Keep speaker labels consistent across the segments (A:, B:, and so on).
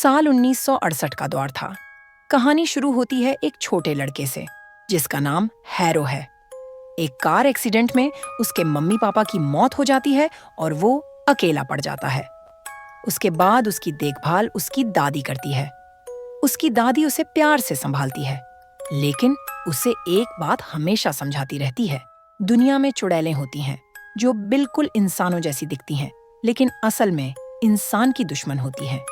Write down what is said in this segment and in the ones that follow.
A: साल 1968 का दौर था। कहानी शुरू होती है एक छोटे लड़के से जिसका नाम हैरो है। एक कार एक्सीडेंट में उसके मम्मी पापा की मौत हो जाती है और वो अकेला पड़ जाता है। उसके बाद उसकी देखभाल उसकी दादी करती है। उसकी दादी उसे प्यार से संभालती है, लेकिन उसे एक बात हमेशा समझाती रहती है। दुनिया में चुड़ैलें होती हैं जो बिल्कुल इंसानों जैसी दिखती हैं, लेकिन असल में इंसान की दुश्मन होती हैं।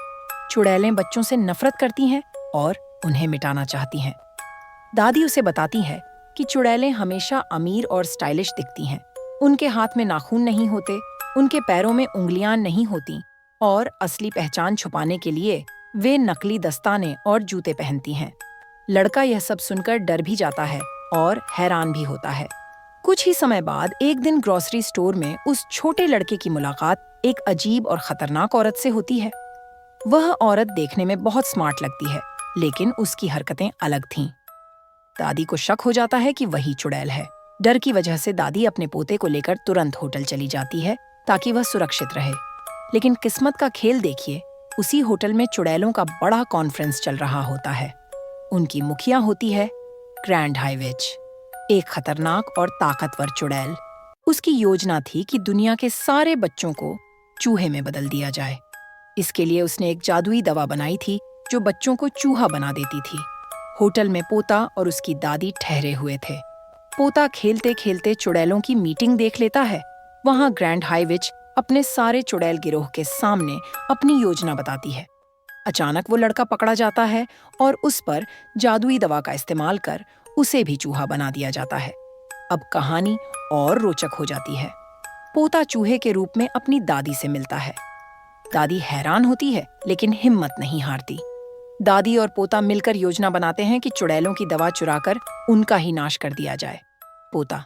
A: चुड़ैलें बच्चों से नफरत करती हैं और उन्हें मिटाना चाहती हैं। दादी उसे बताती है कि चुड़ैलें हमेशा अमीर और स्टाइलिश दिखती हैं। उनके हाथ में नाखून नहीं होते, उनके पैरों में उंगलियां नहीं होती और असली पहचान छुपाने के लिए वे नकली दस्ताने और जूते पहनती हैं। लड़का यह सब सुनकर डर भी जाता है और हैरान भी होता है। कुछ ही समय बाद एक दिन ग्रोसरी स्टोर में उस छोटे लड़के की मुलाकात एक अजीब और खतरनाक औरत से होती है। वह औरत देखने में बहुत स्मार्ट लगती है, लेकिन उसकी हरकतें अलग थीं। दादी को शक हो जाता है कि वही चुड़ैल है। डर की वजह से दादी अपने पोते को लेकर तुरंत होटल चली जाती है ताकि वह सुरक्षित रहे। लेकिन किस्मत का खेल देखिए, उसी होटल में चुड़ैलों का बड़ा कॉन्फ्रेंस चल रहा होता है। उनकी मुखिया होती है ग्रैंड हाई विच, एक खतरनाक और ताकतवर चुड़ैल। उसकी योजना थी कि दुनिया के सारे बच्चों को चूहे में बदल दिया जाए। इसके लिए उसने एक जादुई दवा बनाई थी जो बच्चों को चूहा बना देती थी। होटल में पोता और उसकी दादी ठहरे हुए थे। पोता खेलते खेलते चुड़ैलों की मीटिंग देख लेता है। वहां ग्रैंड हाई विच अपने सारे चुड़ैल गिरोह के सामने अपनी योजना बताती है। अचानक वो लड़का पकड़ा जाता है और उस पर जादुई दवा का इस्तेमाल कर उसे भी चूहा बना दिया जाता है। अब कहानी और रोचक हो जाती है। पोता चूहे के रूप में अपनी दादी से मिलता है। दादी हैरान होती है, लेकिन हिम्मत नहीं हारती। दादी और पोता मिलकर योजना बनाते हैं कि चुड़ैलों की दवा चुराकर उनका ही नाश कर दिया जाए। पोता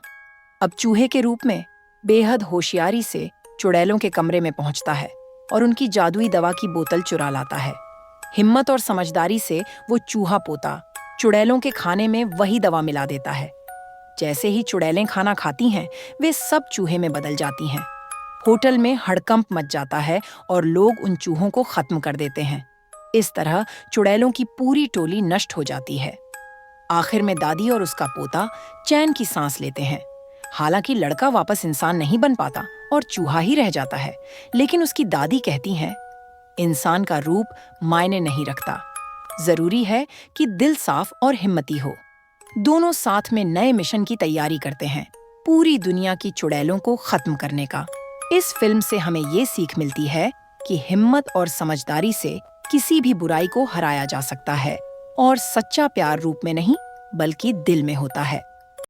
A: अब चूहे के रूप में बेहद होशियारी से चुड़ैलों के कमरे में पहुंचता है और उनकी जादुई दवा की बोतल चुरा लाता है। हिम्मत और समझदारी से वो चूहा पोता चुड़ैलों के खाने में वही दवा मिला देता है। जैसे ही चुड़ैलें खाना खाती हैं, वे सब चूहे में बदल जाती हैं। होटल में हड़कंप मच जाता है और लोग उन चूहों को खत्म कर देते हैं। इस तरह चुड़ैलों की पूरी टोली नष्ट हो जाती है। आखिर में दादी और उसका पोता चैन की सांस लेते हैं। हालांकि लड़का वापस इंसान नहीं बन पाता और चूहा ही रह जाता है, लेकिन उसकी दादी कहती हैं, इंसान का रूप मायने नहीं रखता, जरूरी है कि दिल साफ और हिम्मती हो। दोनों साथ में नए मिशन की तैयारी करते हैं, पूरी दुनिया की चुड़ैलों को खत्म करने का। इस फिल्म से हमें ये सीख मिलती है कि हिम्मत और समझदारी से किसी भी बुराई को हराया जा सकता है और सच्चा प्यार रूप में नहीं, बल्कि दिल में होता है।